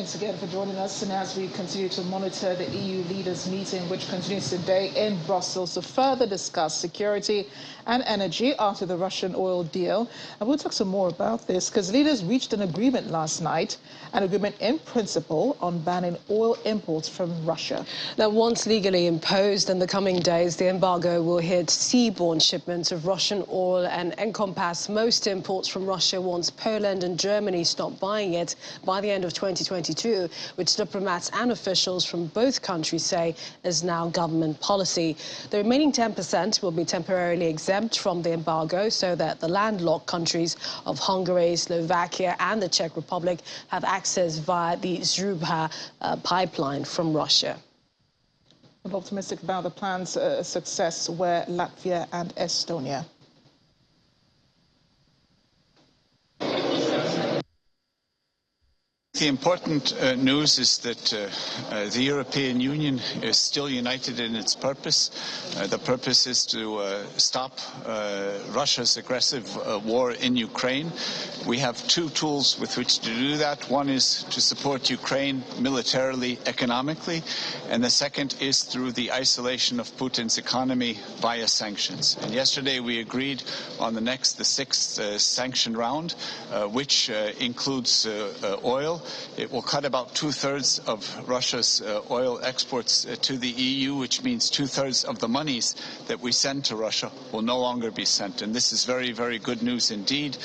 thanks again for joining us. And as we continue to monitor the EU leaders' meeting, which continues today in Brussels to further discuss security and energy after the Russian oil deal. And we'll talk some more about this because leaders reached an agreement last night, an agreement in principle on banning oil imports from Russia. Now, once legally imposed in the coming days, the embargo will hit seaborne shipments of Russian oil and encompass most imports from Russia once Poland and Germany stop buying it by the end of 2022, which diplomats and officials from both countries say is now government policy. The remaining 10% will be temporarily exempt from the embargo so that the landlocked countries of Hungary, Slovakia and the Czech Republic have access via the Jubilee pipeline from Russia. I'm optimistic about the plan's success where Latvia and Estonia. The important news is that the European Union is still united in its purpose. The purpose is to stop Russia's aggressive war in Ukraine. We have two tools with which to do that. One is to support Ukraine militarily, economically, and the second is through the isolation of Putin's economy via sanctions. And yesterday we agreed on the sixth sanction round, which includes oil. It will cut about 2/3 of Russia's oil exports to the EU, which means 2/3 of the monies that we send to Russia will no longer be sent. And this is very, very good news indeed.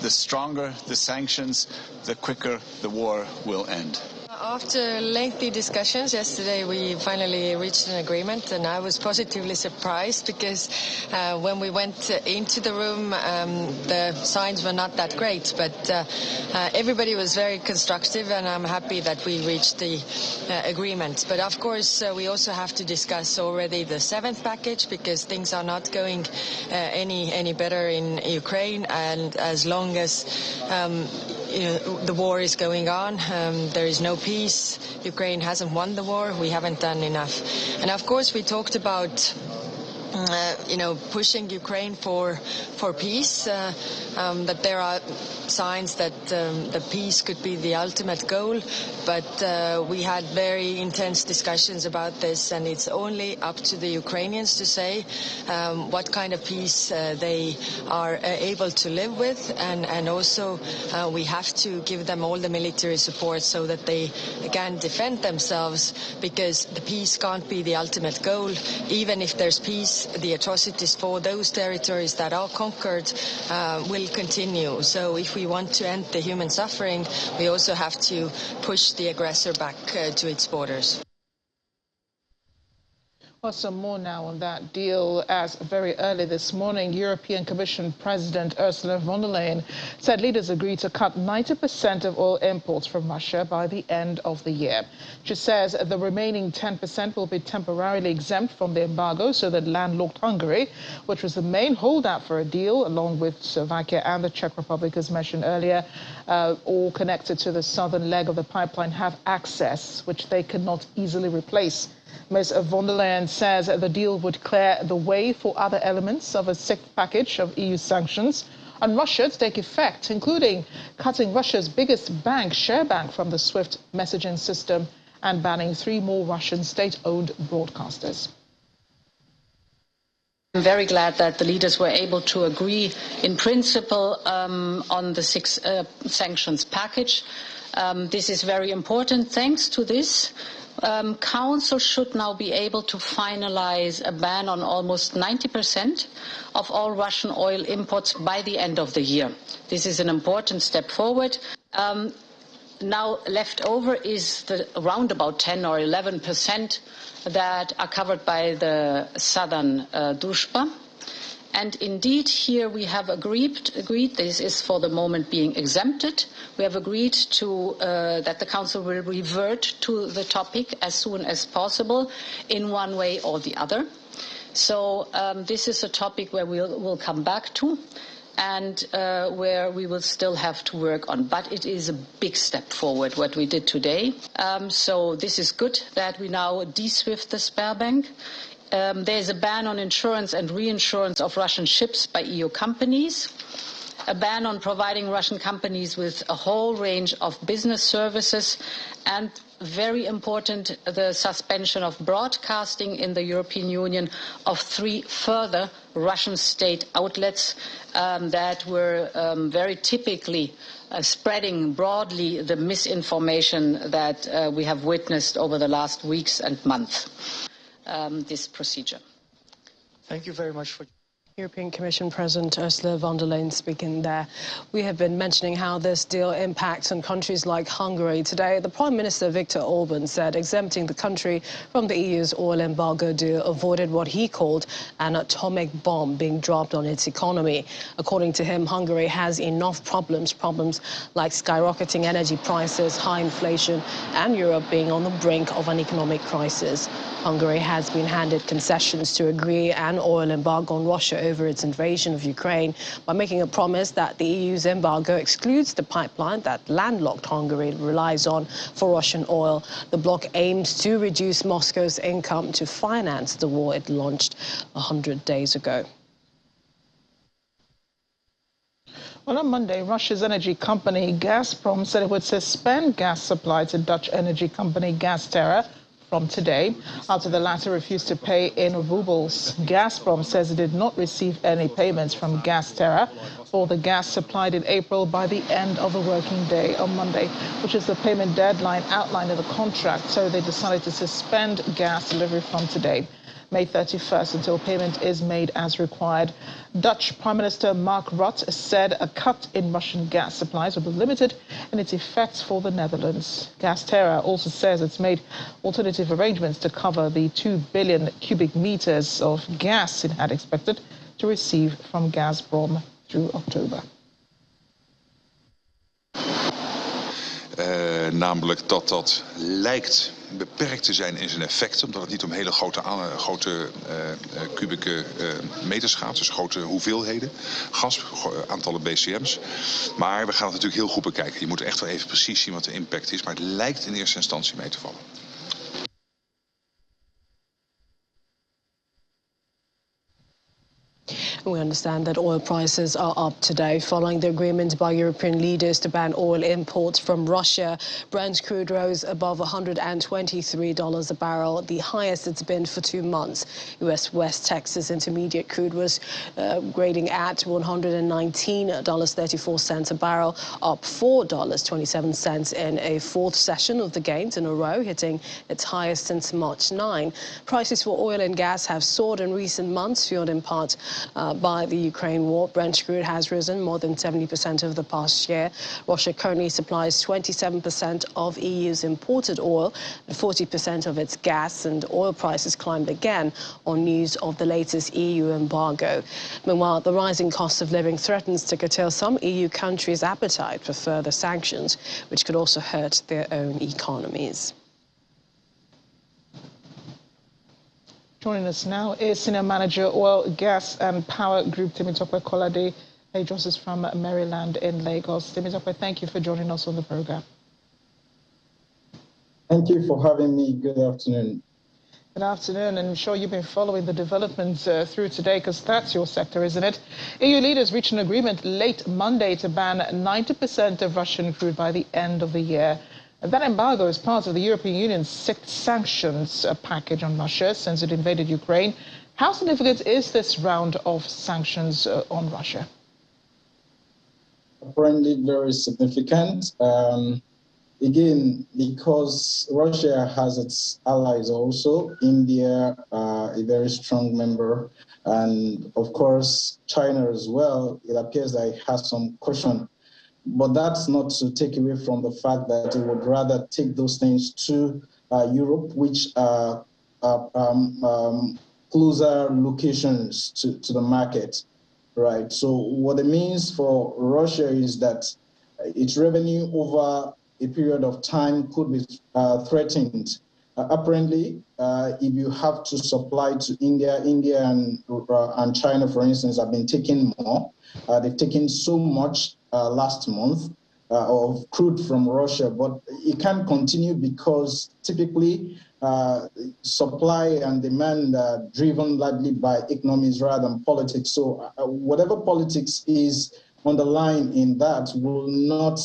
The stronger the sanctions, the quicker the war will end. After lengthy discussions yesterday, we finally reached an agreement, and I was positively surprised because when we went into the room, the signs were not that great, but everybody was very constructive, and I'm happy that we reached the agreement. But of course, we also have to discuss already the seventh package because things are not going any better in Ukraine, and as long as the war is going on, there is no peace. Ukraine hasn't won the war. We haven't done enough. And of course, we talked about pushing Ukraine for peace, that there are signs that the peace could be the ultimate goal, but we had very intense discussions about this, and it's only up to the Ukrainians to say what kind of peace they are able to live with, and also we have to give them all the military support so that they can defend themselves, because the peace can't be the ultimate goal. Even if there's peace, the atrocities for those territories that are conquered will continue. So if we want to end the human suffering, we also have to push the aggressor back to its borders. Well, some more now on that deal, as very early this morning, European Commission President Ursula von der Leyen said leaders agreed to cut 90% of oil imports from Russia by the end of the year. She says the remaining 10% will be temporarily exempt from the embargo so that landlocked Hungary, which was the main holdout for a deal, along with Slovakia and the Czech Republic, as mentioned earlier, all connected to the southern leg of the pipeline, have access, which they cannot easily replace. Ms. von der Leyen says the deal would clear the way for other elements of a sixth package of EU sanctions on Russia to take effect, including cutting Russia's biggest bank, Bank, from the SWIFT messaging system and banning 3 more Russian state-owned broadcasters. I'm very glad that the leaders were able to agree in principle on the sixth sanctions package. This is very important. Thanks to this, Council should now be able to finalize a ban on almost 90% of all Russian oil imports by the end of the year. This is an important step forward. Now left over is around about 10 or 11% that are covered by the southern Družba. And indeed, here we have agreed, this is for the moment being exempted. We have agreed that the Council will revert to the topic as soon as possible in one way or the other. So this is a topic where we'll come back to and where we will still have to work on. But it is a big step forward, what we did today. So this is good that we now de-SWIFT the spare bank. There is a ban on insurance and reinsurance of Russian ships by EU companies. a ban on providing Russian companies with a whole range of business services, and very important, the suspension of broadcasting in the European Union of 3 further Russian state outlets that were very typically spreading broadly the misinformation that we have witnessed over the last weeks and months, this procedure. Thank you very much for... European Commission President Ursula von der Leyen speaking there. We have been mentioning how this deal impacts on countries like Hungary. Today, the Prime Minister Viktor Orban said exempting the country from the EU's oil embargo deal avoided what he called an atomic bomb being dropped on its economy. According to him, Hungary has enough problems like skyrocketing energy prices, high inflation, and Europe being on the brink of an economic crisis. Hungary has been handed concessions to agree an oil embargo on Russia over its invasion of Ukraine by making a promise that the EU's embargo excludes the pipeline that landlocked Hungary relies on for Russian oil. The bloc aims to reduce Moscow's income to finance the war it launched 100 days ago. Well, on Monday, Russia's energy company Gazprom said it would suspend gas supply to Dutch energy company Gazprom from today, after the latter refused to pay in rubles. Gazprom says it did not receive any payments from Gazprom for the gas supplied in April by the end of the working day on Monday, which is the payment deadline outlined in the contract. So they decided to suspend gas delivery from today, May 31st, until payment is made as required. Dutch Prime Minister Mark Rutte said a cut in Russian gas supplies will be limited in its effects for the Netherlands. Gazprom also says it's made alternative arrangements to cover the 2 billion cubic meters of gas it had expected to receive from Gazprom through October. Namelijk dat lijkt beperkt te zijn in zijn effecten, omdat het niet om hele grote kubieke meters gaat, dus grote hoeveelheden gas, aantallen BCM's. Maar we gaan het natuurlijk heel goed bekijken. Je moet echt wel even precies zien wat de impact is, maar het lijkt in eerste instantie mee te vallen. We understand that oil prices are up today following the agreement by European leaders to ban oil imports from Russia. Brent crude rose above $123 a barrel, the highest it's been for 2 months. U.S. West Texas Intermediate crude was grading at $119.34 a barrel, up $4.27 in a 4th session of the gains in a row, hitting its highest since March 9. Prices for oil and gas have soared in recent months, fueled in part by the Ukraine war. Brent crude has risen more than 70% over the past year. Russia currently supplies 27% of EU's imported oil and 40% of its gas, and oil prices climbed again on news of the latest EU embargo. Meanwhile, the rising cost of living threatens to curtail some EU countries' appetite for further sanctions, which could also hurt their own economies. Joining us now is Senior Manager, Oil, Gas and Power Group, Temitope Kolade. He joins us from Maryland in Lagos. Temitope, thank you for joining us on the program. Thank you for having me. Good afternoon. Good afternoon, and I'm sure you've been following the developments through today, because that's your sector, isn't it? EU leaders reached an agreement late Monday to ban 90% of Russian crude by the end of the year. That embargo is part of the European Union's 6th sanctions package on Russia since it invaded Ukraine. How significant is this round of sanctions on Russia? Apparently very significant. Again, because Russia has its allies also, India, a very strong member, and of course China as well. It appears that it has some caution. But that's not to take away from the fact that it would rather take those things to Europe, which are closer locations to the market, right? So what it means for Russia is that its revenue over a period of time could be threatened. Apparently, if you have to supply to India and China, for instance, have been taking more. They've taken so much last month of crude from Russia, but it can't continue because typically supply and demand are driven largely by economies rather than politics. So whatever politics is underlying in that will not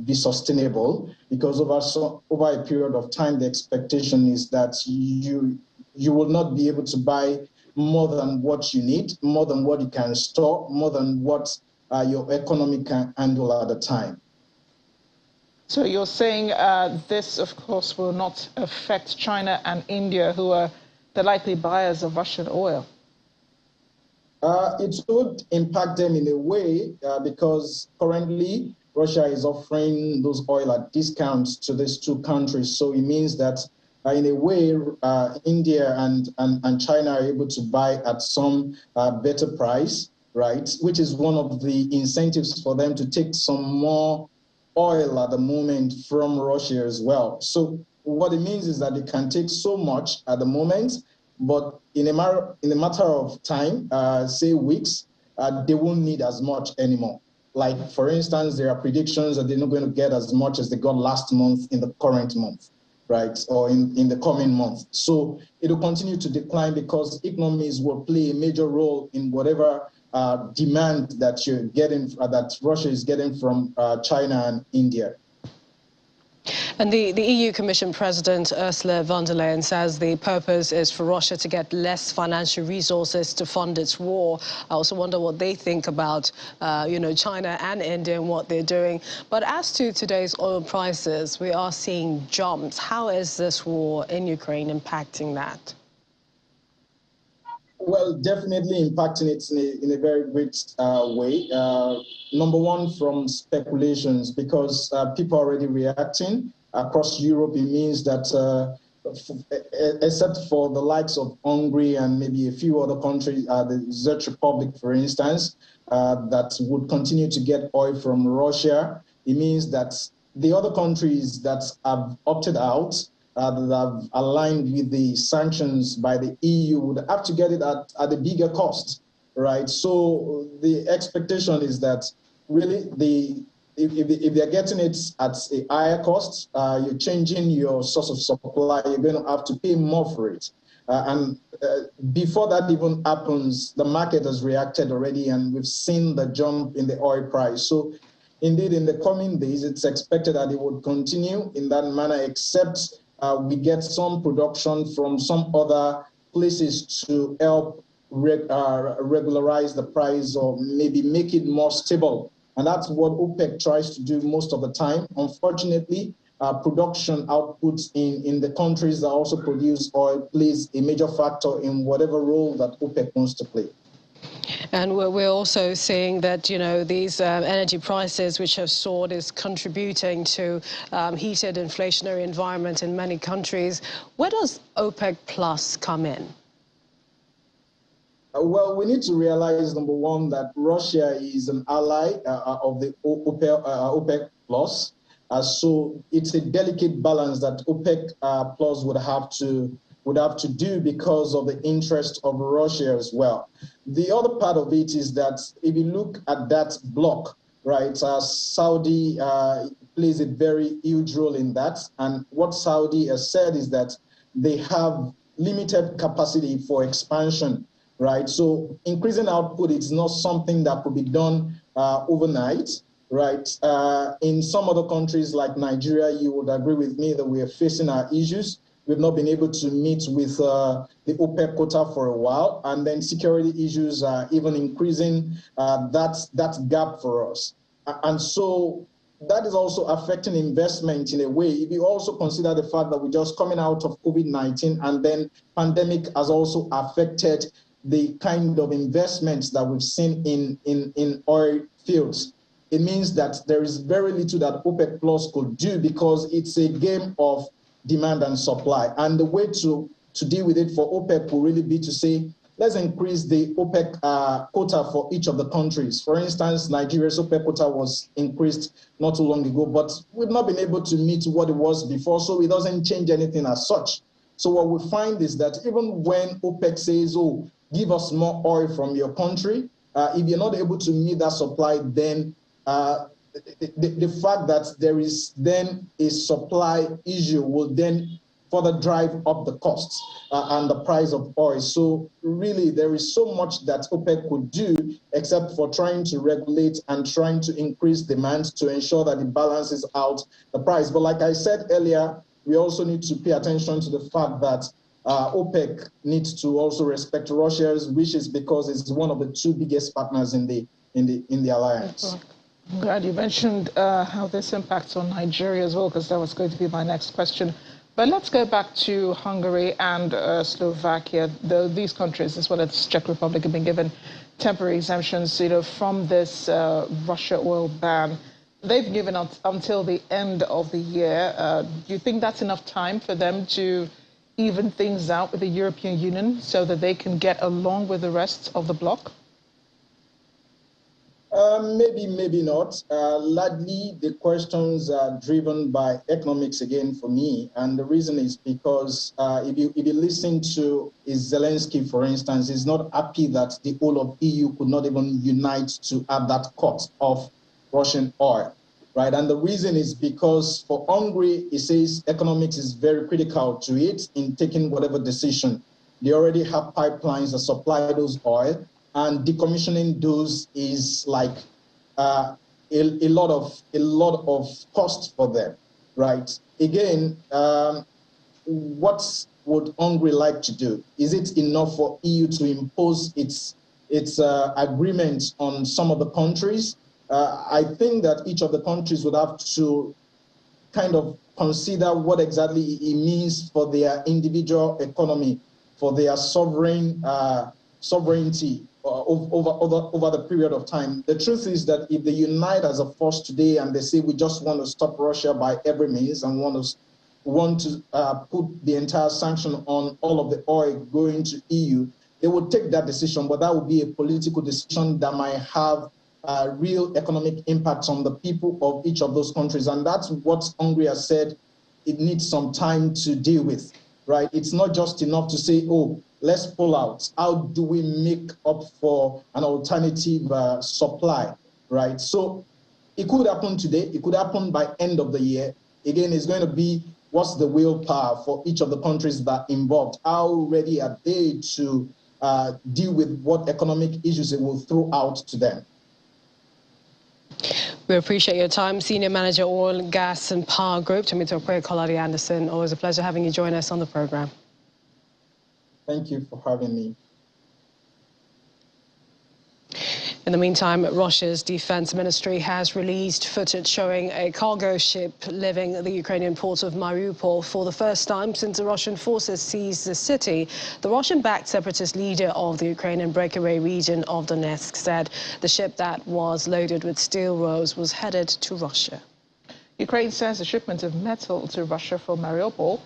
be sustainable, because over a period of time, the expectation is that you will not be able to buy more than what you need, more than what you can store, more than what your economy can handle at the time. So you're saying this, of course, will not affect China and India, who are the likely buyers of Russian oil? It would impact them in a way because currently Russia is offering those oil at discounts to these two countries. So it means that in a way, India and China are able to buy at some better price, right? Which is one of the incentives for them to take some more oil at the moment from Russia as well. So what it means is that they can take so much at the moment, but in a matter of time, say weeks, they won't need as much anymore. Like, for instance, there are predictions that they're not going to get as much as they got last month in the current month, right? Or in the coming month. So it will continue to decline because economies will play a major role in whatever demand that you're getting, that Russia is getting from China and India. And the EU Commission President Ursula von der Leyen says the purpose is for Russia to get less financial resources to fund its war. I also wonder what they think about, China and India and what they're doing. But as to today's oil prices, we are seeing jumps. How is this war in Ukraine impacting that? Well, definitely impacting it in a very great way. Number one, from speculations, because people are already reacting. Across Europe, it means that except for the likes of Hungary and maybe a few other countries, the Czech Republic, for instance, that would continue to get oil from Russia, it means that the other countries that have opted out, that have aligned with the sanctions by the EU, would have to get it at a bigger cost, right? So the expectation is that really if they're getting it at a higher cost, you're changing your source of supply, you're going to have to pay more for it. And before that even happens, the market has reacted already, and we've seen the jump in the oil price. So indeed, in the coming days, it's expected that it would continue in that manner, except we get some production from some other places to help regularize the price or maybe make it more stable. And that's what OPEC tries to do most of the time. Unfortunately, production output in the countries that also produce oil plays a major factor in whatever role that OPEC wants to play. And we're also seeing that, these energy prices which have soared is contributing to heated inflationary environment in many countries. Where does OPEC Plus come in? Well, we need to realize, number one, that Russia is an ally of the OPEC Plus. So it's a delicate balance that OPEC Plus would have to do because of the interest of Russia as well. The other part of it is that if you look at that bloc, right, Saudi plays a very huge role in that. And what Saudi has said is that they have limited capacity for expansion, right? So increasing output is not something that could be done overnight, right? In some other countries like Nigeria, you would agree with me that we are facing our issues. We've not been able to meet with the OPEC quota for a while, and then security issues are even increasing that gap for us. And so that is also affecting investment in a way. If you also consider the fact that we're just coming out of COVID-19, and then pandemic has also affected the kind of investments that we've seen in oil fields, it means that there is very little that OPEC Plus could do, because it's a game of demand and supply. And the way to deal with it for OPEC will really be to say, let's increase the OPEC quota for each of the countries. For instance, Nigeria's OPEC quota was increased not too long ago, but we've not been able to meet what it was before, so it doesn't change anything as such. So what we find is that even when OPEC says, oh, give us more oil from your country, if you're not able to meet that supply, then the fact that there is then a supply issue will then further drive up the costs and the price of oil. So really, there is so much that OPEC could do except for trying to regulate and trying to increase demand to ensure that it balances out the price. But like I said earlier, we also need to pay attention to the fact that OPEC needs to also respect Russia's wishes because it's one of the two biggest partners in the alliance. I'm glad you mentioned how this impacts on Nigeria as well, because that was going to be my next question. But let's go back to Hungary and Slovakia. These countries, as well as Czech Republic, have been given temporary exemptions, from this Russia oil ban. They've given until the end of the year. Do you think that's enough time for them to even things out with the European Union so that they can get along with the rest of the bloc? Maybe, maybe not. Largely, the questions are driven by economics again for me. And the reason is because if you listen to Zelensky, for instance, he's not happy that the whole of EU could not even unite to have that cut of Russian oil, right? And the reason is because for Hungary, he says economics is very critical to it in taking whatever decision. They already have pipelines that supply those oil. And decommissioning those is like a lot of cost for them, right? Again, what would Hungary like to do? Is it enough for EU to impose its agreements on some of the countries? I think that each of the countries would have to kind of consider what exactly it means for their individual economy, for their sovereignty over the period of time. The truth is that if they unite as a force today and they say we just want to stop Russia by every means and want to put the entire sanction on all of the oil going to EU, they would take that decision, but that would be a political decision that might have real economic impacts on the people of each of those countries. And that's what Hungary has said it needs some time to deal with, right? It's not just enough to say, oh, let's pull out. How do we make up for an alternative supply, right? So it could happen today. It could happen by end of the year. Again, it's going to be what's the willpower for each of the countries that are involved. How ready are they to deal with what economic issues it will throw out to them? We appreciate your time. Senior Manager, Oil, Gas and Power Group, Temitope Kolade-Anderson. Always a pleasure having you join us on the program. Thank you for having me. In the meantime, Russia's defense ministry has released footage showing a cargo ship leaving the Ukrainian port of Mariupol for the first time since the Russian forces seized the city. The Russian-backed separatist leader of the Ukrainian breakaway region of Donetsk said the ship that was loaded with steel ropes was headed to Russia. Ukraine says a shipment of metal to Russia from Mariupol,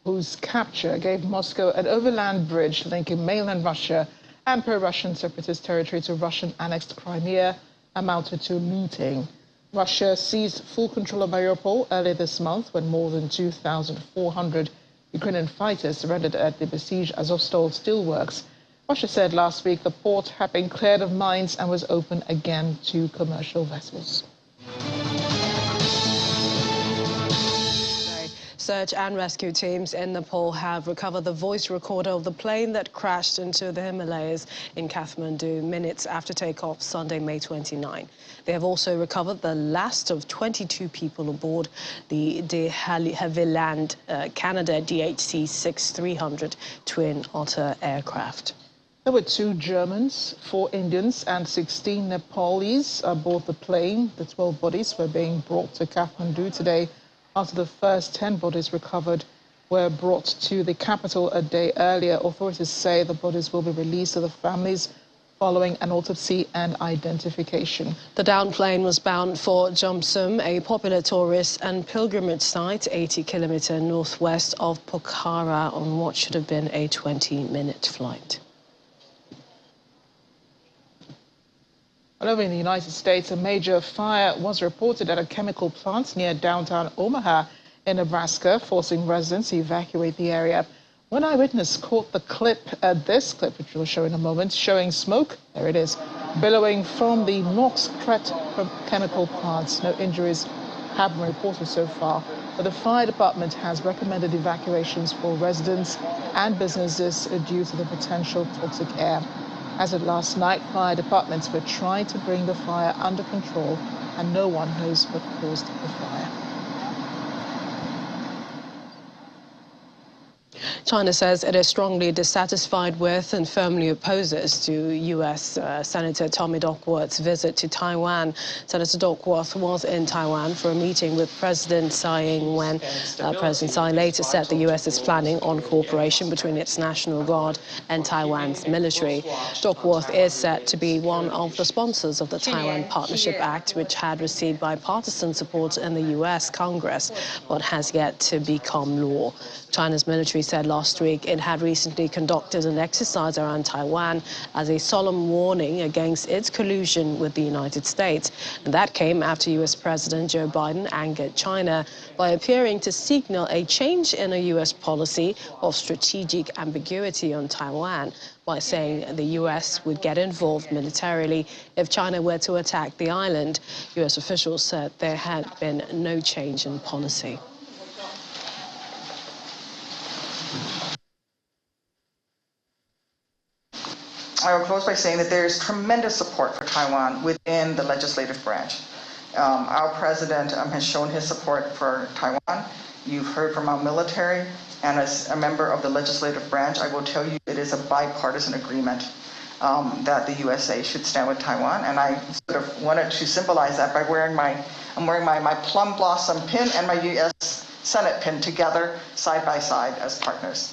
whose capture gave Moscow an overland bridge linking mainland Russia and pro-Russian separatist territory to Russian-annexed Crimea, amounted to looting. Russia seized full control of Mariupol earlier this month when more than 2,400 Ukrainian fighters surrendered at the besieged Azovstal steelworks. Russia said last week the port had been cleared of mines and was open again to commercial vessels. Search and rescue teams in Nepal have recovered the voice recorder of the plane that crashed into the Himalayas in Kathmandu minutes after takeoff Sunday, May 29. They have also recovered the last of 22 people aboard the de Havilland Canada DHC-6300 Twin Otter aircraft. There were 2 Germans, 4 Indians and 16 Nepalese aboard the plane. The 12 bodies were being brought to Kathmandu today after the first 10 bodies recovered were brought to the capital a day earlier. Authorities say the bodies will be released to the families following an autopsy and identification. The downed plane was bound for Jomsum, a popular tourist and pilgrimage site 80 kilometers northwest of Pokhara, on what should have been a 20-minute flight. All over in the United States, a major fire was reported at a chemical plant near downtown Omaha in Nebraska, forcing residents to evacuate the area. One eyewitness caught the clip, this clip, which we'll show in a moment, showing smoke, there it is, billowing from the NOx threat from chemical plants. No injuries have been reported so far. but the fire department has recommended evacuations for residents and businesses due to the potential toxic air. As of last night, fire departments were trying to bring the fire under control, and no one knows what caused the fire. China says it is strongly dissatisfied with and firmly opposes to U.S. Senator Tommy Duckworth's visit to Taiwan. Senator Duckworth was in Taiwan for a meeting with President Tsai Ing-wen. President Tsai later said the U.S. is planning on cooperation between its National Guard and Taiwan's military. Duckworth is said to be one of the sponsors of the Taiwan Partnership Act, which had received bipartisan support in the U.S. Congress, but has yet to become law. China's military said last week it had recently conducted an exercise around Taiwan as a solemn warning against its collusion with the United States. And that came after U.S. President Joe Biden angered China by appearing to signal a change in a U.S. policy of strategic ambiguity on Taiwan, by saying the U.S. would get involved militarily if China were to attack the island. U.S. officials said there had been no change in policy. I will close by saying that there is tremendous support for Taiwan within the legislative branch. Our president has shown his support for Taiwan. You've heard from our military, and as a member of the legislative branch, I will tell you it is a bipartisan agreement that the USA should stand with Taiwan. And I sort of wanted to symbolize that by wearing my plum blossom pin and my U.S. Senate pin together, side by side as partners.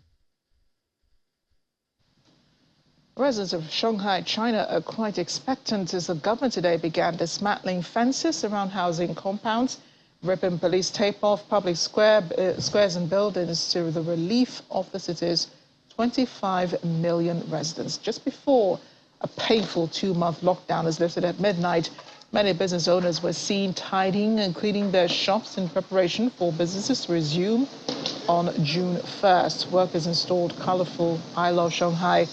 Residents of Shanghai, China are quite expectant as the government today began dismantling fences around housing compounds, ripping police tape off public squares and buildings to the relief of the city's 25 million residents. Just before a painful 2-month lockdown is lifted at midnight, many business owners were seen tidying and cleaning their shops in preparation for businesses to resume on June 1st. Workers installed colorful I Love Shanghai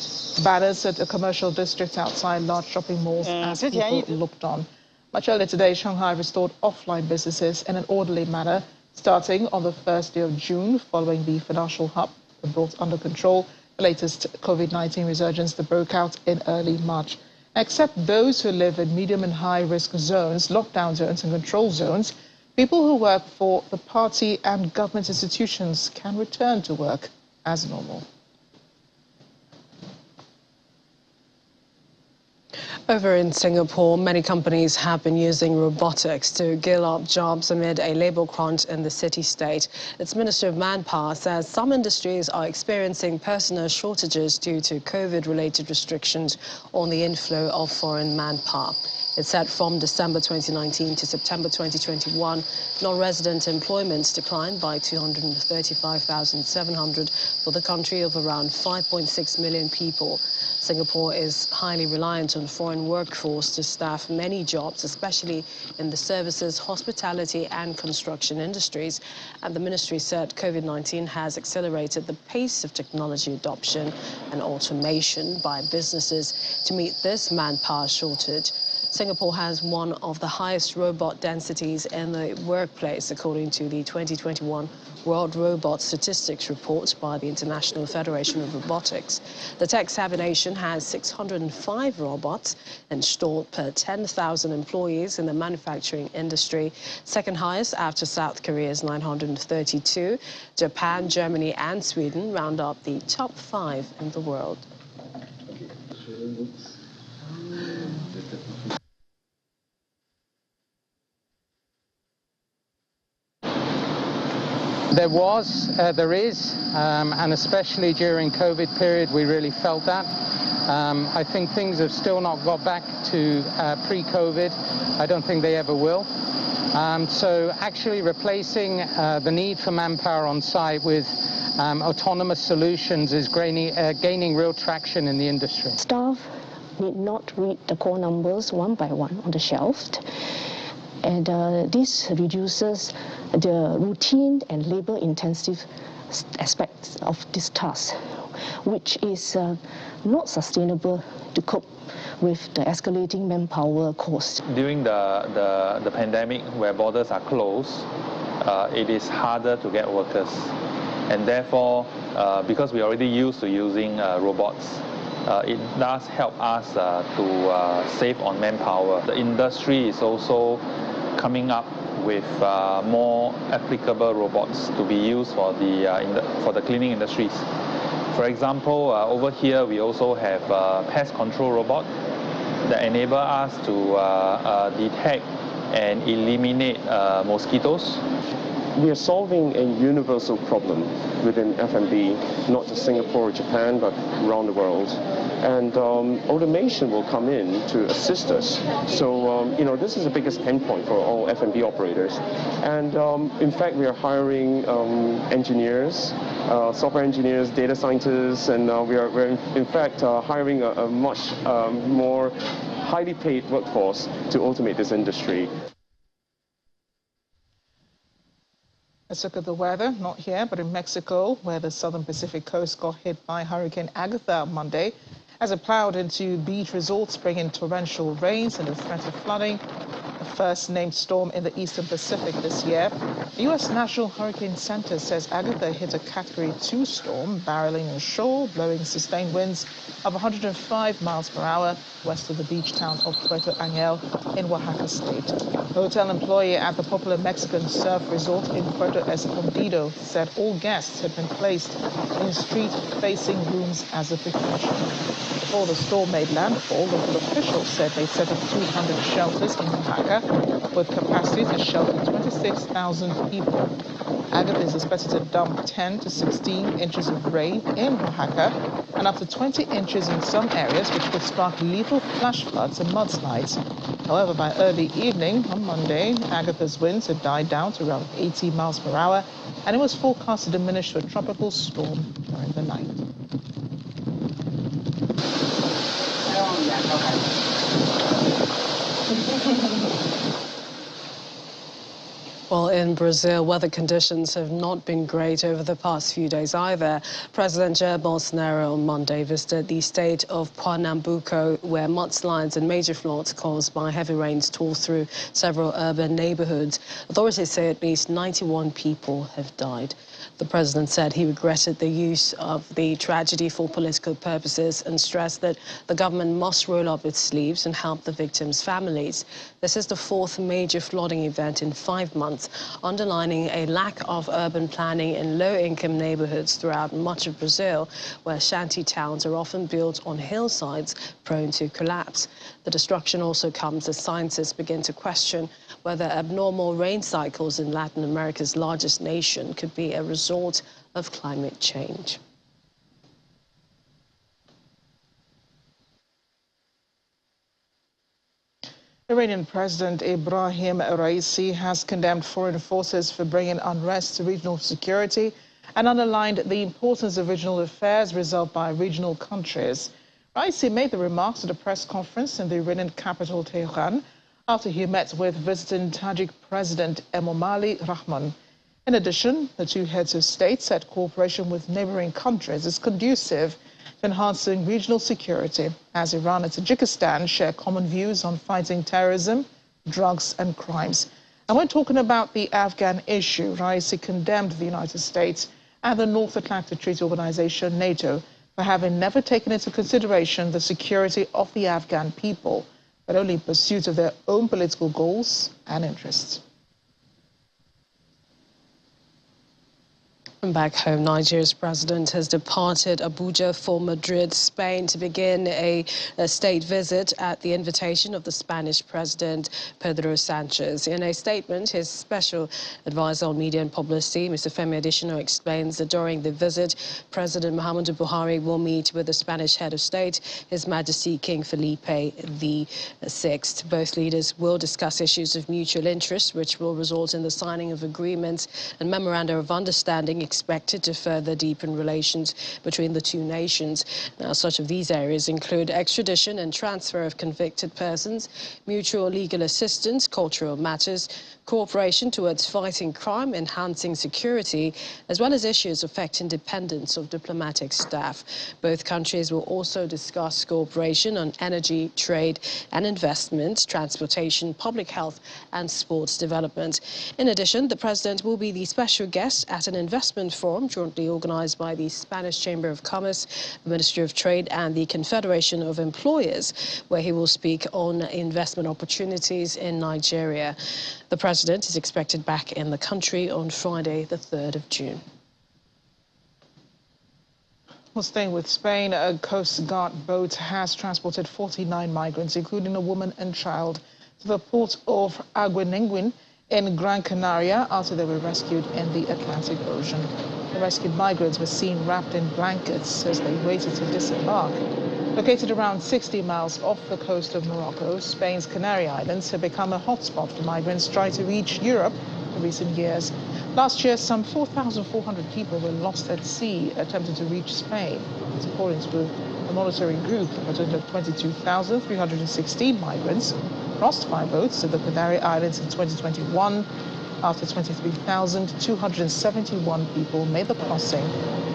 banners at a commercial district outside large shopping malls as people looked on. Much earlier today, Shanghai restored offline businesses in an orderly manner, starting on the first day of June, following the financial hub brought under control the latest COVID-19 resurgence that broke out in early March. Except those who live in medium and high risk zones, lockdown zones and control zones, people who work for the party and government institutions can return to work as normal. Over in Singapore, many companies have been using robotics to gill up jobs amid a labor crunch in the city-state. Its Minister of Manpower says some industries are experiencing personnel shortages due to COVID-related restrictions on the inflow of foreign manpower. It said from December 2019 to September 2021, non-resident employments declined by 235,700 for the country of around 5.6 million people. Singapore is highly reliant on foreign workforce to staff many jobs, especially in the services, hospitality and construction industries. And the ministry said COVID-19 has accelerated the pace of technology adoption and automation by businesses to meet this manpower shortage. Singapore has one of the highest robot densities in the workplace, according to the 2021 World Robot Statistics Report by the International Federation of Robotics. The tech-savvy nation has 605 robots installed per 10,000 employees in the manufacturing industry, second highest after South Korea's 932. Japan, Germany and Sweden round up the top 5 in the world. There is, and especially during COVID period, we really felt that. I think things have still not got back to pre-COVID. I don't think they ever will. So actually replacing the need for manpower on site with autonomous solutions is gaining real traction in the industry. Staff need not read the call numbers one by one on the shelf. And this reduces the routine and labor-intensive aspects of this task, which is not sustainable to cope with the escalating manpower cost. During the pandemic, where borders are closed, it is harder to get workers. And therefore, because we're already used to using robots, it does help us to save on manpower. The industry is also coming up with more applicable robots to be used for the cleaning industries. For example, over here we also have a pest control robot that enable us to detect and eliminate mosquitoes. We are solving a universal problem within F&B, not just Singapore or Japan, but around the world. And automation will come in to assist us. So, this is the biggest pain point for all F&B operators. And in fact, we are hiring engineers, software engineers, data scientists, and we're in fact hiring a much more highly paid workforce to automate this industry. Let's look at the weather, not here, but in Mexico, where the southern Pacific coast got hit by Hurricane Agatha on Monday, as it plowed into beach resorts, bringing torrential rains and a threat of flooding. The first named storm in the eastern Pacific this year. The U.S. National Hurricane Center says Agatha hit a Category 2 storm, barreling ashore, blowing sustained winds of 105 miles per hour west of the beach town of Puerto Angel in Oaxaca State. A hotel employee at the popular Mexican surf resort in Puerto Escondido said all guests had been placed in street-facing rooms as a precaution. Before the storm made landfall, local officials said they set up 200 shelters in Oaxaca with capacity to shelter 26,000 people. Agatha is expected to dump 10 to 16 inches of rain in Oaxaca and up to 20 inches in some areas, which could spark lethal flash floods and mudslides. However, by early evening on Monday, Agatha's winds had died down to around 80 miles per hour, and it was forecast to diminish to a tropical storm during the night. Well, in Brazil, weather conditions have not been great over the past few days either. President Jair Bolsonaro on Monday visited the state of Pernambuco, where mudslides and major floods caused by heavy rains tore through several urban neighborhoods. Authorities say at least 91 people have died. The president said he regretted the use of the tragedy for political purposes and stressed that the government must roll up its sleeves and help the victims' families. This is the fourth major flooding event in 5 months, underlining a lack of urban planning in low-income neighborhoods throughout much of Brazil, where shanty towns are often built on hillsides prone to collapse. The destruction also comes as scientists begin to question whether abnormal rain cycles in Latin America's largest nation could be a result of climate change. Iranian President Ibrahim Raisi has condemned foreign forces for bringing unrest to regional security and underlined the importance of regional affairs resolved by regional countries. Raisi made the remarks at a press conference in the Iranian capital, Tehran, after he met with visiting Tajik President Emomali Rahmon. In addition, the two heads of state said cooperation with neighboring countries is conducive to enhancing regional security, as Iran and Tajikistan share common views on fighting terrorism, drugs and crimes. And when talking about the Afghan issue, Raisi condemned the United States and the North Atlantic Treaty Organization, NATO, for having never taken into consideration the security of the Afghan people, but only in pursuit of their own political goals and interests. And back home, Nigeria's president has departed Abuja for Madrid, Spain, to begin a state visit at the invitation of the Spanish president, Pedro Sanchez. In a statement, his special advisor on media and publicity, Mr. Femi Adesina, explains that during the visit, President Muhammadu Buhari will meet with the Spanish head of state, His Majesty King Felipe VI. Both leaders will discuss issues of mutual interest, which will result in the signing of agreements and memoranda of understanding, expected to further deepen relations between the two nations. Now, such of these areas include extradition and transfer of convicted persons, mutual legal assistance, cultural matters, cooperation towards fighting crime, enhancing security, as well as issues affecting independence of diplomatic staff. Both countries will also discuss cooperation on energy, trade and investment, transportation, public health and sports development. In addition, the president will be the special guest at an investment forum jointly organized by the Spanish Chamber of Commerce, the Ministry of Trade and the Confederation of Employers, where he will speak on investment opportunities in Nigeria. The president is expected back in the country on Friday, the 3rd of June. Well, staying with Spain, a Coast Guard boat has transported 49 migrants, including a woman and child, to the port of Handgun in Gran Canaria after they were rescued in the Atlantic Ocean. The rescued migrants were seen wrapped in blankets as they waited to disembark. Located around 60 miles off the coast of Morocco, Spain's Canary Islands have become a hotspot for migrants trying to reach Europe in recent years. Last year, some 4,400 people were lost at sea attempting to reach Spain. It's according to a monitoring group. A total of 22,316 migrants crossed by boats to the Canary Islands in 2021, after 23,271 people made the crossing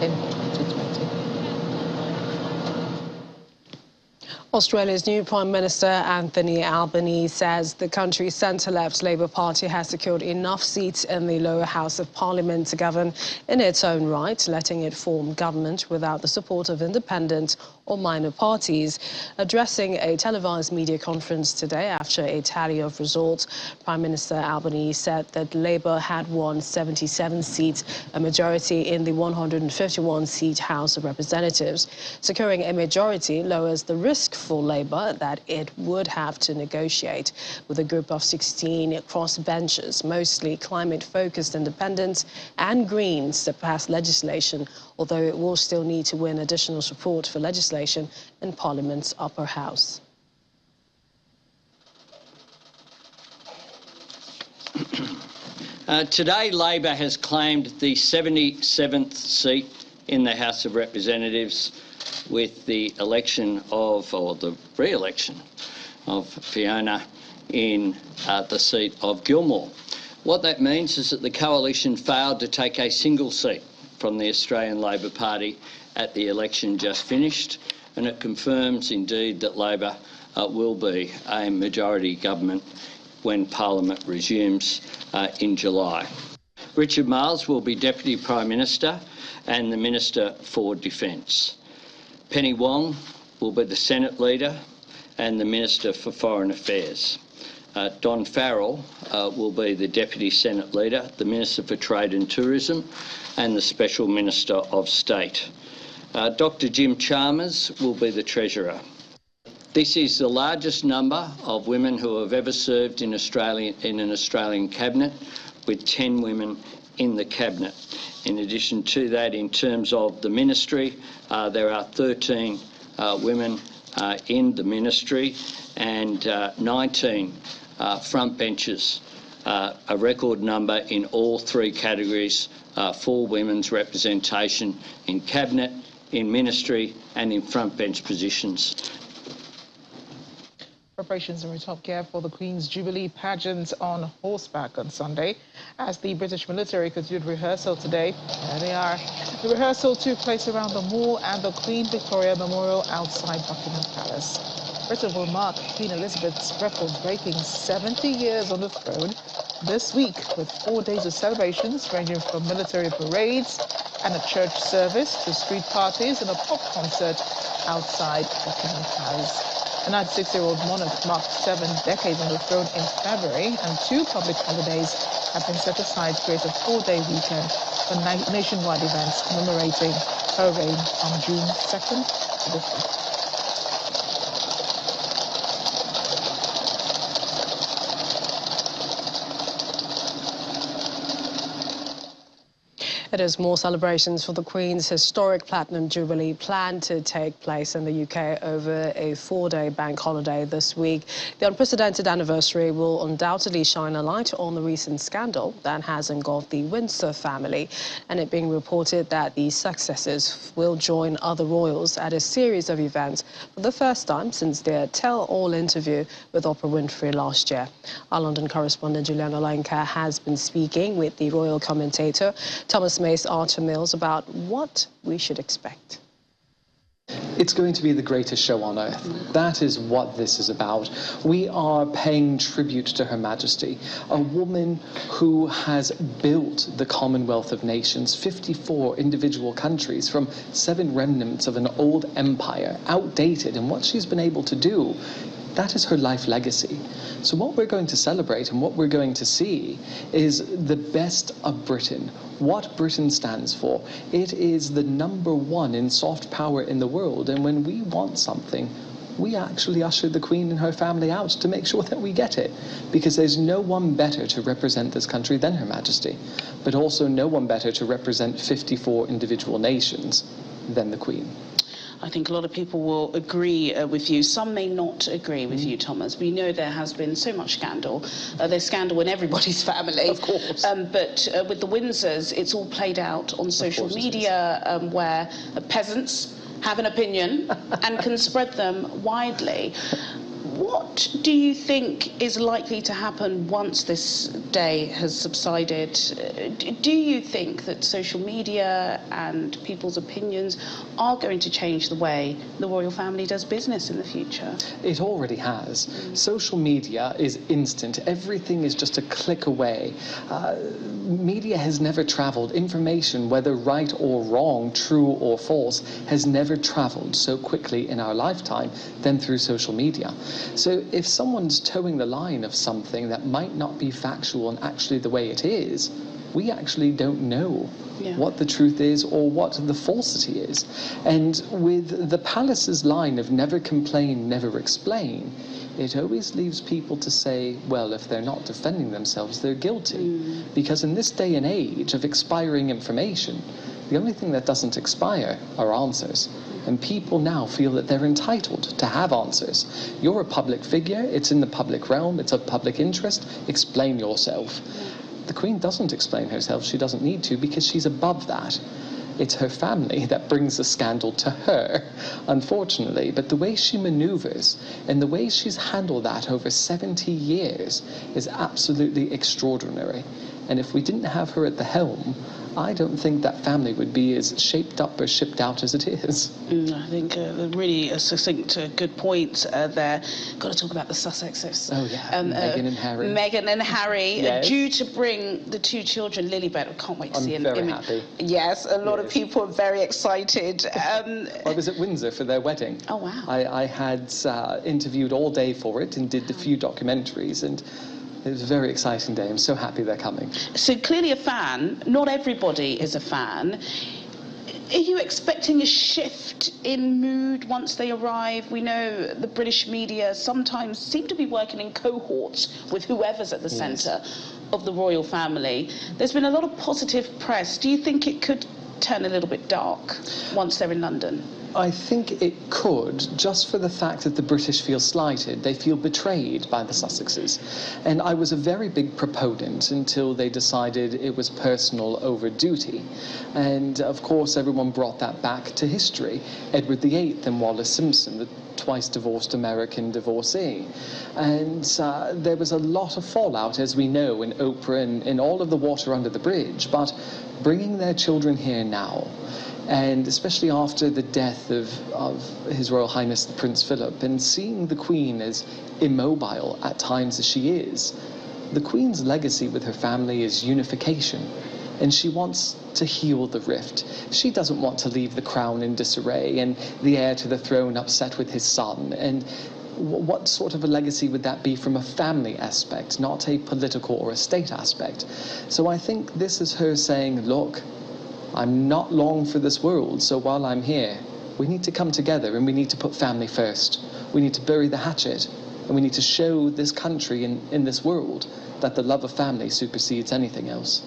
in 2020. Australia's new Prime Minister Anthony Albanese says the country's centre-left Labour Party has secured enough seats in the lower house of Parliament to govern in its own right, letting it form government without the support of independent or minor parties. Addressing a televised media conference today after a tally of results, Prime Minister Albanese said that Labour had won 77 seats, a majority in the 151-seat House of Representatives. Securing a majority lowers the risk for Labour that it would have to negotiate with a group of 16 crossbenchers, mostly climate-focused independents and Greens, to pass legislation, although it will still need to win additional support for legislation in Parliament's upper house. Today, Labor has claimed the 77th seat in the House of Representatives with the election of, or the re-election of Fiona in the seat of Gilmore. What that means is that the coalition failed to take a single seat from the Australian Labor Party at the election just finished, and it confirms indeed that Labor will be a majority government when Parliament resumes in July. Richard Marles will be Deputy Prime Minister and the Minister for Defence. Penny Wong will be the Senate Leader and the Minister for Foreign Affairs. Don Farrell will be the Deputy Senate Leader, the Minister for Trade and Tourism and the Special Minister of State. Dr Jim Chalmers will be the Treasurer. This is the largest number of women who have ever served in an Australian cabinet, with 10 women in the cabinet. In addition to that, in terms of the ministry, there are 13 women in the ministry and 19 front benches, a record number in all three categories for women's representation in cabinet, in ministry and in front bench positions. Preparations are in top gear for the Queen's Jubilee pageant on horseback on Sunday, as the British military continued rehearsal today. There they are. The rehearsal took place around the Mall and the Queen Victoria Memorial outside Buckingham Palace. Britain will mark Queen Elizabeth's record-breaking 70 years on the throne this week, with 4 days of celebrations ranging from military parades and a church service to street parties and a pop concert outside Buckingham Palace. The 96-year-old monarch marked 7 decades on the throne in February, and 2 public holidays have been set aside to create a 4-day weekend for nationwide events commemorating her reign from June 2nd to the 5th. It is more celebrations for the Queen's historic Platinum Jubilee planned to take place in the UK over a 4-day bank holiday this week. The unprecedented anniversary will undoubtedly shine a light on the recent scandal that has engulfed the Windsor family, and it being reported that the successors will join other royals at a series of events for the first time since their tell-all interview with Oprah Winfrey last year. Our London correspondent Juliana Olenka has been speaking with the royal commentator Thomas Mace Archer Mills about what we should expect. It's going to be the greatest show on earth. That is what this is about. We are paying tribute to Her Majesty, a woman who has built the Commonwealth of Nations, 54 individual countries from 7 remnants of an old empire, outdated, and what she's been able to do. That is her life legacy. So what we're going to celebrate and what we're going to see is the best of Britain, what Britain stands for. It is the #1 in soft power in the world, and when we want something, we actually usher the Queen and her family out to make sure that we get it, because there's no one better to represent this country than Her Majesty, but also no one better to represent 54 individual nations than the Queen. I think a lot of people will agree with you. Some may not agree with you, Thomas. We know there has been so much scandal. There's scandal in everybody's family. Of course. But with the Windsors, it's all played out on social media where peasants have an opinion and can spread them widely. What do you think is likely to happen once this day has subsided? Do you think that social media and people's opinions are going to change the way the royal family does business in the future? It already has. Social media is instant. Everything is just a click away. Media has never traveled. Information, whether right or wrong, true or false, has never traveled so quickly in our lifetime than through social media. So if someone's towing the line of something that might not be factual and actually the way it is, we actually don't know what the truth is or what the falsity is. And with the palace's line of never complain, never explain, it always leaves people to say, well, if they're not defending themselves, they're guilty. Because in this day and age of expiring information, the only thing that doesn't expire are answers. And people now feel that they're entitled to have answers. You're a public figure, it's in the public realm, it's of public interest, explain yourself. The Queen doesn't explain herself, she doesn't need to, because she's above that. It's her family that brings the scandal to her, unfortunately. But the way she maneuvers and the way she's handled that over 70 years is absolutely extraordinary. And if we didn't have her at the helm, I don't think that family would be as shaped up or shipped out as it is. I think really a succinct, good point there. Got to talk about the Sussexes. Oh yeah, Meghan and Harry. Meghan and Harry, yes. Due to bring the 2 children, Lilibet. I can't wait to see an image. I'm very happy. Yes, a lot of people are very excited. I was at Windsor for their wedding. Oh wow. I had interviewed all day for it and did a few documentaries, and it was a very exciting day. I'm so happy they're coming. So clearly a fan. Not everybody is a fan. Are you expecting a shift in mood once they arrive? We know the British media sometimes seem to be working in cohorts with whoever's at the centre of the royal family. There's been a lot of positive press. Do you think it could turn a little bit dark once they're in London? I think it could, just for the fact that the British feel slighted. They feel betrayed by the Sussexes. And I was a very big proponent until they decided it was personal over duty. And of course, everyone brought that back to history. Edward VIII and Wallis Simpson, the twice divorced American divorcee. And there was a lot of fallout, as we know, in Oprah and all of the water under the bridge. But bringing their children here now, and especially after the death of His Royal Highness the Prince Philip, and seeing the Queen as immobile at times as she is, the Queen's legacy with her family is unification, and she wants to heal the rift. She doesn't want to leave the crown in disarray and the heir to the throne upset with his son. And what sort of a legacy would that be from a family aspect, not a political or a state aspect? So I think this is her saying, look, I'm not long for this world, so while I'm here, we need to come together and we need to put family first. We need to bury the hatchet, and we need to show this country in this world that the love of family supersedes anything else.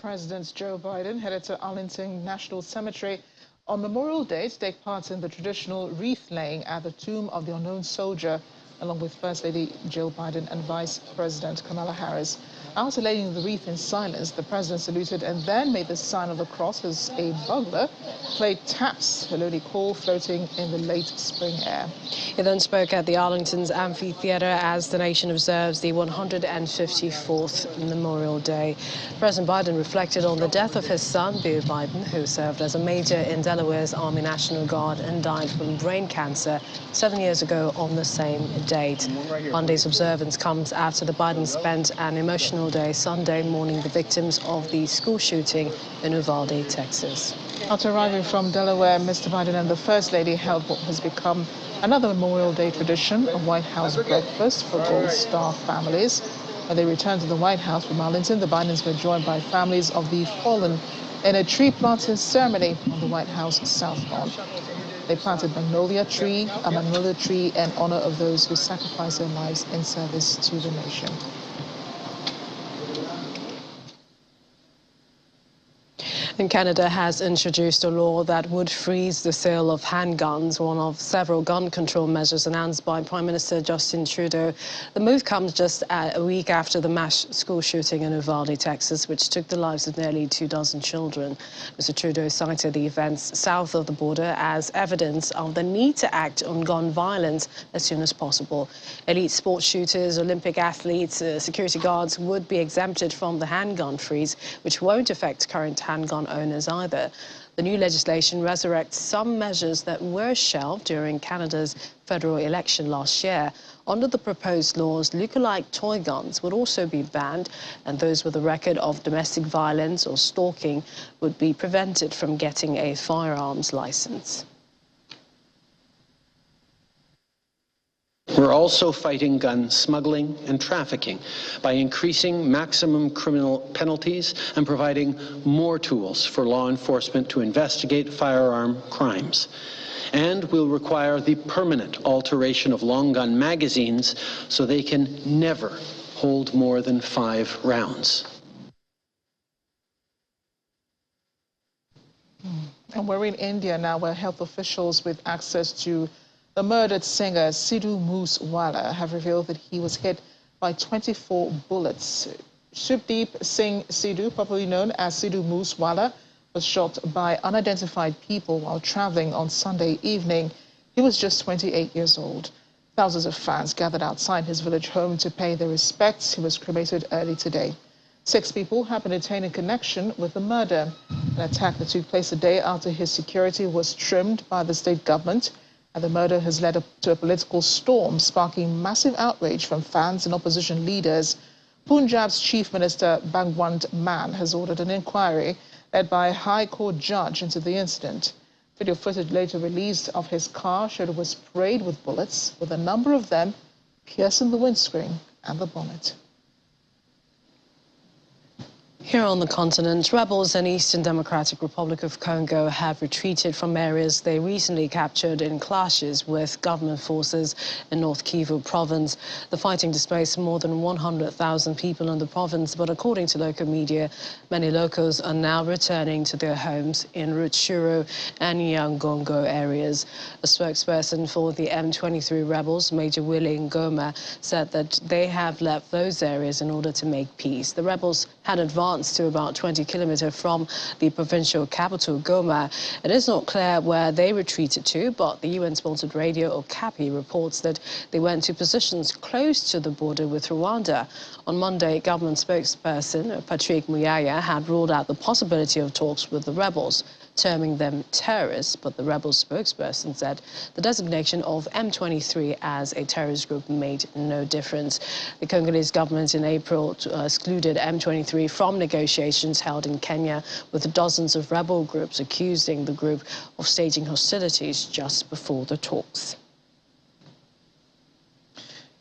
President Joe Biden headed to Arlington National Cemetery on Memorial Day to take part in the traditional wreath laying at the tomb of the unknown soldier, along with First Lady Jill Biden and Vice President Kamala Harris. After laying the wreath in silence, the president saluted and then made the sign of the cross as a bugler played taps, a lonely call floating in the late spring air. He then spoke at the Arlington's amphitheater as the nation observes the 154th Memorial Day. President Biden reflected on the death of his son, Bill Biden, who served as a major in Delaware's Army National Guard and died from brain cancer 7 years ago on the same date. Monday's observance comes after the Biden spent an emotional day Sunday mourning the victims of the school shooting in Uvalde, Texas. After arriving from Delaware, Mr. Biden and the First Lady held what has become another Memorial Day tradition, a White House breakfast for Gold Star families. When they returned to the White House from Arlington, the Bidens were joined by families of the fallen in a tree planting ceremony on the White House South Lawn. They planted a magnolia tree in honor of those who sacrificed their lives in service to the nation. And Canada has introduced a law that would freeze the sale of handguns, one of several gun control measures announced by Prime Minister Justin Trudeau. The move comes just a week after the mass school shooting in Uvalde, Texas, which took the lives of nearly 24 children. Mr. Trudeau cited the events south of the border as evidence of the need to act on gun violence as soon as possible. Elite sports shooters, Olympic athletes, security guards would be exempted from the handgun freeze, which won't affect current handgun owners either. The new legislation resurrects some measures that were shelved during Canada's federal election last year. Under the proposed laws, lookalike toy guns would also be banned, and those with a record of domestic violence or stalking would be prevented from getting a firearms license. We're also fighting gun smuggling and trafficking by increasing maximum criminal penalties and providing more tools for law enforcement to investigate firearm crimes. And we'll require the permanent alteration of long gun magazines so they can never hold more than 5 rounds. And we're in India now, where health officials with access to the murdered singer Sidhu Moosewala have revealed that he was hit by 24 bullets. Shubdeep Singh Sidhu, popularly known as Sidhu Moosewala, was shot by unidentified people while traveling on Sunday evening. He was just 28 years old. Thousands of fans gathered outside his village home to pay their respects. He was cremated early today. 6 people have been detained in connection with the murder. An attack that took place a day after his security was trimmed by the state government. And the murder has led to a political storm, sparking massive outrage from fans and opposition leaders. Punjab's Chief Minister Bhagwant Mann has ordered an inquiry led by a High Court judge into the incident. Video footage later released of his car showed it was sprayed with bullets, with a number of them piercing the windscreen and the bonnet. Here on the continent, rebels in Eastern Democratic Republic of Congo have retreated from areas they recently captured in clashes with government forces in North Kivu province. The fighting displaced more than 100,000 people in the province, but according to local media, many locals are now returning to their homes in Rutshuru and Nyiragongo areas. A spokesperson for the M23 rebels, Major Willie Ngoma, said that they have left those areas in order to make peace. The rebels had advanced to about 20 kilometers from the provincial capital, Goma. It is not clear where they retreated to, but the UN-sponsored radio Okapi reports that they went to positions close to the border with Rwanda. On Monday, government spokesperson Patrick Muyaya had ruled out the possibility of talks with the rebels, terming them terrorists, but the rebel spokesperson said the designation of M23 as a terrorist group made no difference. The Congolese government in April excluded M23 from negotiations held in Kenya, with dozens of rebel groups accusing the group of staging hostilities just before the talks.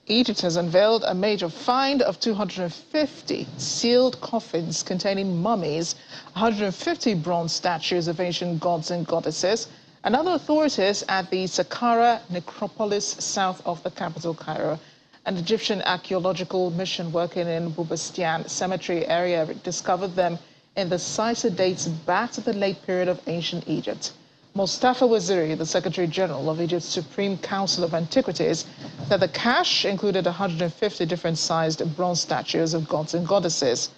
Egypt has unveiled a major find of 250 sealed coffins containing mummies, 150 bronze statues of ancient gods and goddesses, and other authorities at the Saqqara necropolis south of the capital, Cairo. An Egyptian archaeological mission working in Bubastian cemetery area discovered them in the site dates back to the late period of ancient Egypt. Mustafa Waziri, the Secretary General of Egypt's Supreme Council of Antiquities, said the cache included 150 different sized bronze statues of gods and goddesses.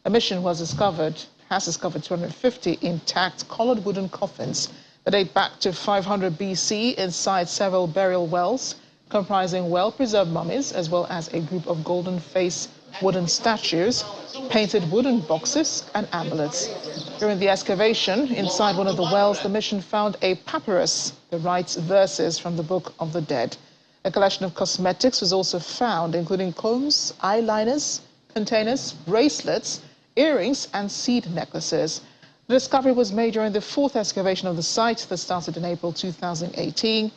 A mission has discovered 250 intact colored wooden coffins that date back to 500 BC inside several burial wells, comprising well-preserved mummies as well as a group of golden face wooden statues, painted wooden boxes and amulets. During the excavation inside one of the wells, the mission found a papyrus that writes verses from the Book of the Dead. A collection of cosmetics was also found, including combs, eyeliners, containers, bracelets, earrings and seed necklaces. The discovery was made during the fourth excavation of the site that started in April 2018.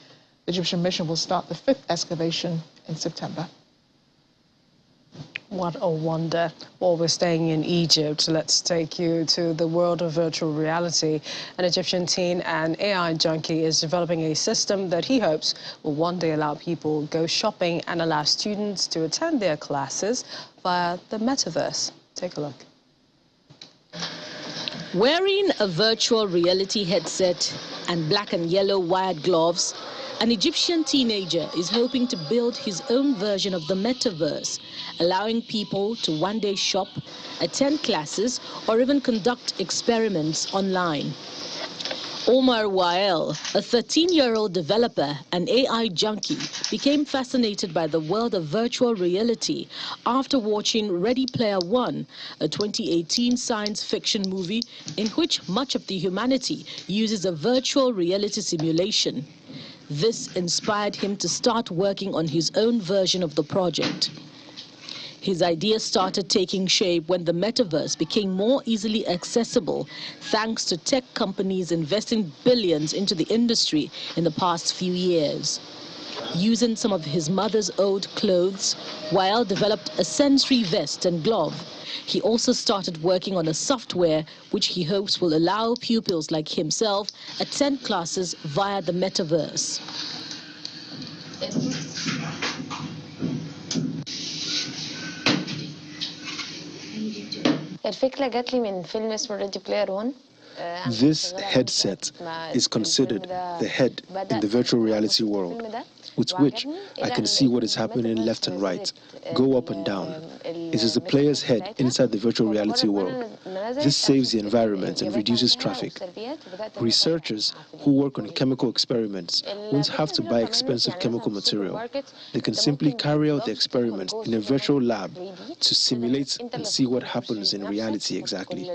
The Egyptian mission will start the fifth excavation in September. What a wonder. While we're staying in Egypt, let's take you to the world of virtual reality. An Egyptian teen and AI junkie is developing a system that he hopes will one day allow people go shopping and allow students to attend their classes via the metaverse. Take a look. Wearing a virtual reality headset and black and yellow wired gloves, an Egyptian teenager is hoping to build his own version of the metaverse, allowing people to one day shop, attend classes, or even conduct experiments online. Omar Wael, a 13-year-old developer and AI junkie, became fascinated by the world of virtual reality after watching Ready Player One, a 2018 science fiction movie in which much of the humanity uses a virtual reality simulation. This inspired him to start working on his own version of the project. His idea started taking shape when the metaverse became more easily accessible, thanks to tech companies investing billions into the industry in the past few years. Using some of his mother's old clothes, Wael developed a sensory vest and glove. He also started working on a software which he hopes will allow pupils like himself attend classes via the metaverse. الفكرة جات لي من فيلم اسمه Ready Player One. This headset is considered the head in the virtual reality world, with which I can see what is happening left and right, go up and down. It is the player's head inside the virtual reality world. This saves the environment and reduces traffic. Researchers who work on chemical experiments won't have to buy expensive chemical material. They can simply carry out the experiments in a virtual lab to simulate and see what happens in reality exactly.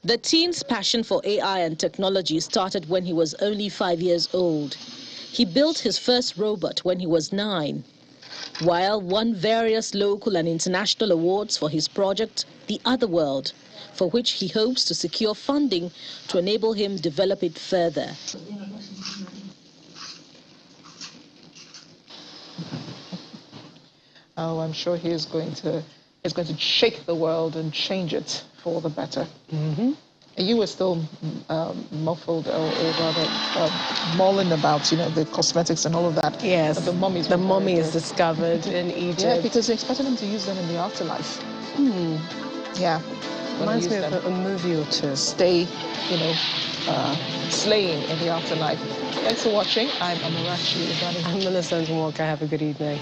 The teen's passion for AI and technology started when he was only 5 years old. He built his first robot when he was 9. Wael won various local and international awards for his project, The Other World, for which he hopes to secure funding to enable him develop it further. Oh, I'm sure he is going to shake the world and change it for the better. Mm-hmm. You were still muffled or rather mulling about, the cosmetics and all of that. Yes, the mummies. The mummy is discovered in Egypt. Yeah, because they expected them to use them in the afterlife. Yeah. Reminds me of a movie or two. Stay, slaying in the afterlife. Thanks for watching. I'm Amarachi. I'm Melissa Walker. Have a good evening.